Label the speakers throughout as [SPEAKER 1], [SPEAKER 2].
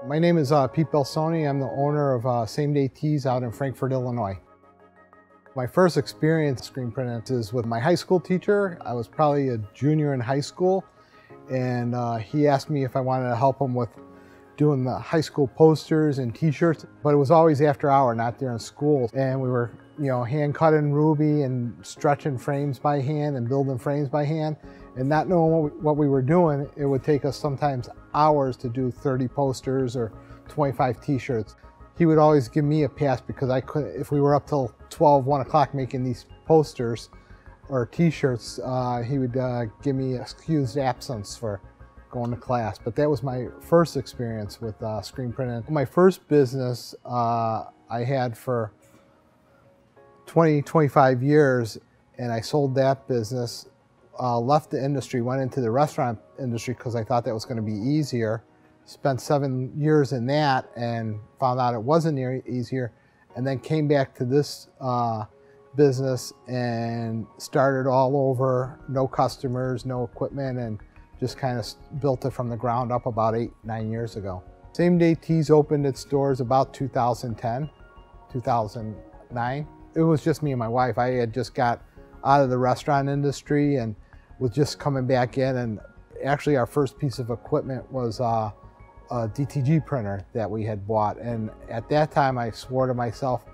[SPEAKER 1] My name is Pete Bolsoni. I'm the owner of Same Day Tees out in Frankfort, Illinois. My first experience screen printing is with my high school teacher. I was probably a junior in high school, and he asked me if I wanted to help him with doing the high school posters and t-shirts, but it was always after hour, not during school. And we were, hand cutting Ruby and stretching frames by hand and building frames by hand. And not knowing what we were doing, it would take us sometimes hours to do 30 posters or 25 t-shirts. He would always give me a pass because I couldn't, if we were up till 12, 1 o'clock making these posters or t-shirts, he would give me excused absence for going to class. But that was my first experience with screen printing. My first business I had for 25 years, and I sold that business, left the industry, went into the restaurant industry because I thought that was going to be easier. Spent 7 years in that and found out it wasn't easier, and then came back to this business and started all over, no customers, no equipment, and just kind of built it from the ground up about 8-9 years ago. Same Day Tees opened its doors about 2010, 2009. It was just me and my wife. I had just got out of the restaurant industry and was just coming back in, and actually our first piece of equipment was a DTG printer that we had bought. And at that time I swore to myself,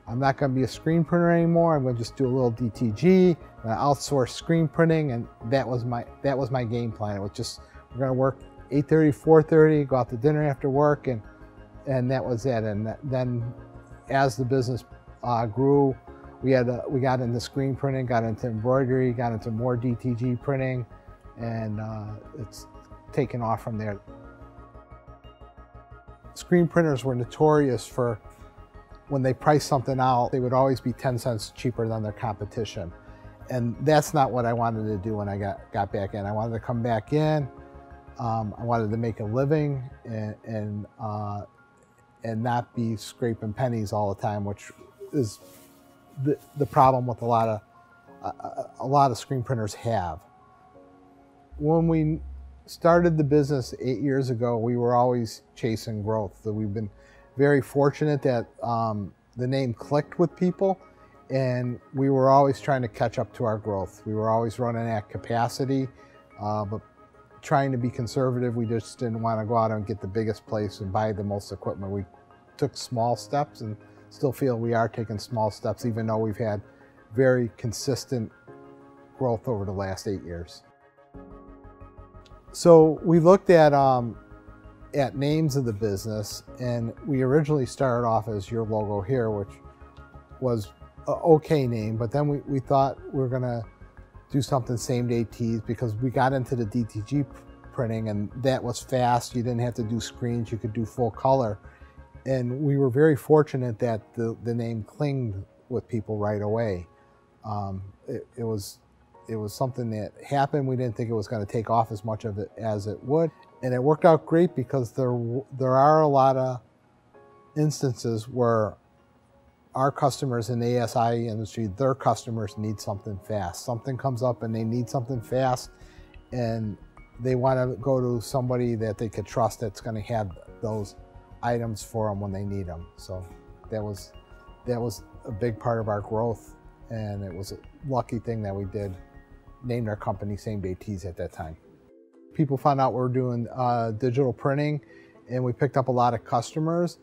[SPEAKER 1] I'm not going to be a screen printer anymore. I'm going to just do a little DTG, I'm going to outsource screen printing, and that was my game plan. It was just, we're going to work 8:30, 4:30, go out to dinner after work, and that was it. And then as the business grew, we got into screen printing, got into embroidery, got into more DTG printing, and it's taken off from there. Screen printers were notorious for, when they priced something out, they would always be 10 cents cheaper than their competition. And that's not what I wanted to do when I got back in. I wanted to come back in, I wanted to make a living and not be scraping pennies all the time, which is the problem with a lot of screen printers have. When we started the business 8 years ago, we were always chasing growth. So we've been very fortunate that the name clicked with people, and we were always trying to catch up to our growth. We were always running at capacity, but trying to be conservative. We just didn't want to go out and get the biggest place and buy the most equipment. We took small steps and still feel we are taking small steps, even though we've had very consistent growth over the last 8 years. So we looked at names of the business, and we originally started off as your logo here, which was an okay name, but then we thought we were gonna do something Same Day Tees, because we got into the DTG printing, and that was fast. You didn't have to do screens, you could do full color. And we were very fortunate that the name clinged with people right away. It was something that happened. We didn't think it was going to take off as much of it as it would. And it worked out great, because there are a lot of instances where our customers in the ASI industry, their customers need something fast. Something comes up and they need something fast, and they want to go to somebody that they could trust that's going to have those items for them when they need them. So that was a big part of our growth, and it was a lucky thing that we named our company Same Day Tees at that time. People found out we were doing digital printing, and we picked up a lot of customers.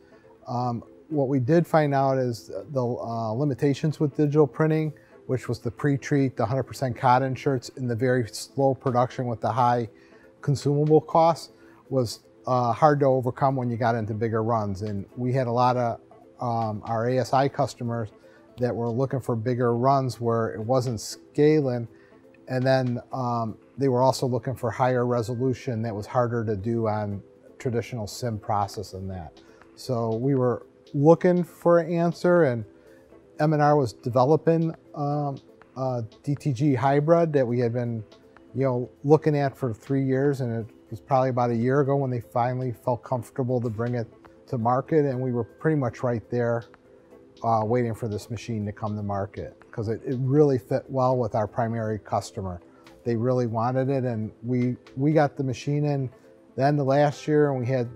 [SPEAKER 1] What we did find out is the limitations with digital printing, which was the pre-treat, the 100% cotton shirts, and the very slow production with the high consumable costs, was hard to overcome when you got into bigger runs. And we had a lot of our ASI customers that were looking for bigger runs where it wasn't scaling, and then they were also looking for higher resolution that was harder to do on traditional sim process and that. So we were looking for an answer, and M&R was developing a DTG hybrid that we had been looking at for 3 years, and it was probably about a year ago when they finally felt comfortable to bring it to market, and we were pretty much right there waiting for this machine to come to market, because it really fit well with our primary customer. They really wanted it, and we got the machine in the end of last year, and we had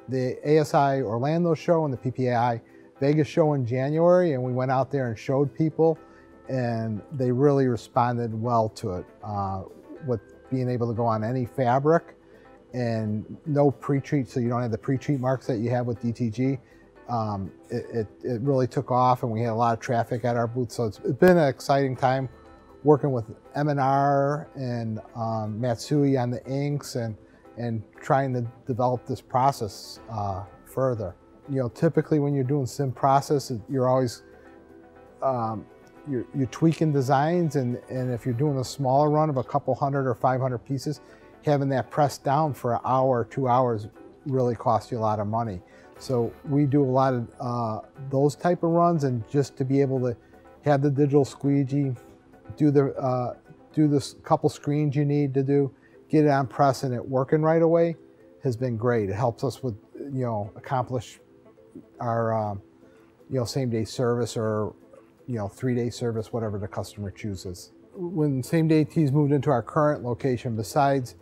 [SPEAKER 1] the ASI Orlando show and the PPAI Vegas show in January, and we went out there and showed people, and they really responded well to it, with being able to go on any fabric and no pre-treat, so you don't have the pre-treat marks that you have with DTG. It really took off, and we had a lot of traffic at our booth, so it's been an exciting time working with M&R and Matsui on the inks and trying to develop this process further. You know, typically when you're doing sim process, you're always you're tweaking designs, and if you're doing a smaller run of a couple hundred or 500 pieces, having that pressed down for an hour or 2 hours really costs you a lot of money. So we do a lot of those type of runs, and just to be able to have the digital squeegee, do this couple screens you need to do, get it on press and it working right away has been great. It helps us with, you know, accomplish our you know, same day service, or, you know, 3-day service, whatever the customer chooses. When same day tees moved into our current location, besides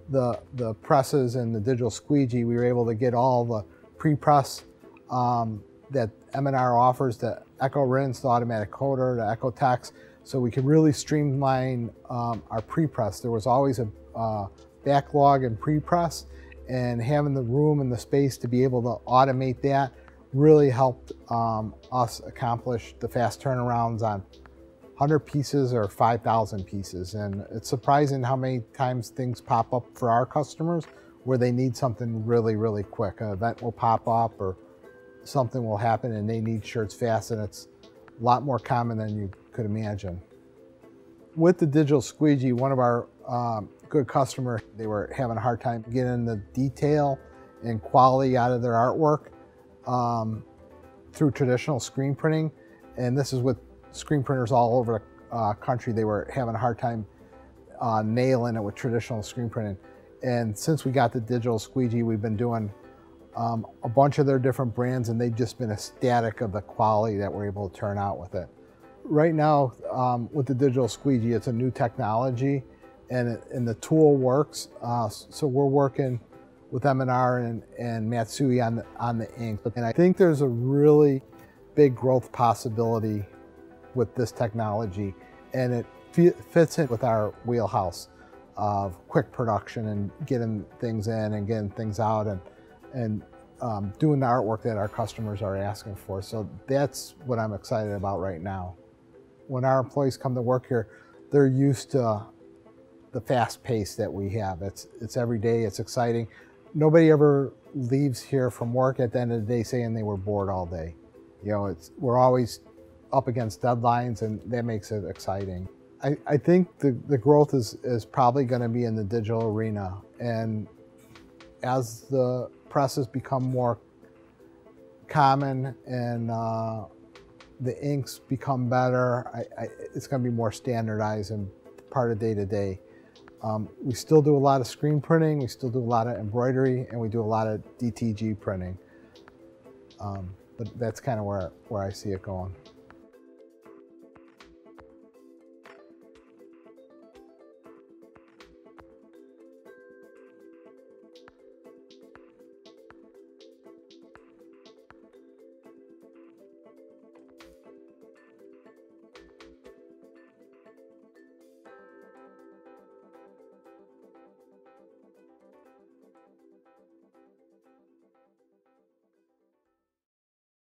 [SPEAKER 1] the presses and the digital squeegee, we were able to get all the pre-press that M&R offers, the Eco Rinse, the automatic coater, the eco-tex, so we could really streamline our pre-press. There was always a backlog in pre-press, and having the room and the space to be able to automate that really helped us accomplish the fast turnarounds on 100 pieces or 5,000 pieces. And it's surprising how many times things pop up for our customers where they need something really, really quick. An event will pop up or something will happen and they need shirts fast, and it's a lot more common than you could imagine. With the digital squeegee, one of our good customers, they were having a hard time getting the detail and quality out of their artwork through traditional screen printing. And this is with screen printers all over the country. They were having a hard time nailing it with traditional screen printing. And since we got the digital squeegee, we've been doing a bunch of their different brands, and they've just been ecstatic of the quality that we're able to turn out with it. Right now, with the digital squeegee, it's a new technology, and the tool works. So we're working with M&R and Matsui on the ink. And I think there's a really big growth possibility with this technology, and it fits in with our wheelhouse of quick production and getting things in and getting things out, and doing the artwork that our customers are asking for. So that's what I'm excited about right now. When our employees come to work here, they're used to the fast pace that we have. It's every day, it's exciting. Nobody ever leaves here from work at the end of the day saying they were bored all day. You know, we're always up against deadlines, and that makes it exciting. I think the growth is probably going to be in the digital arena, and as the presses become more common and the inks become better, it's going to be more standardized and part of day-to-day. We still do a lot of screen printing, we still do a lot of embroidery, and we do a lot of DTG printing. But that's kind of where I see it going.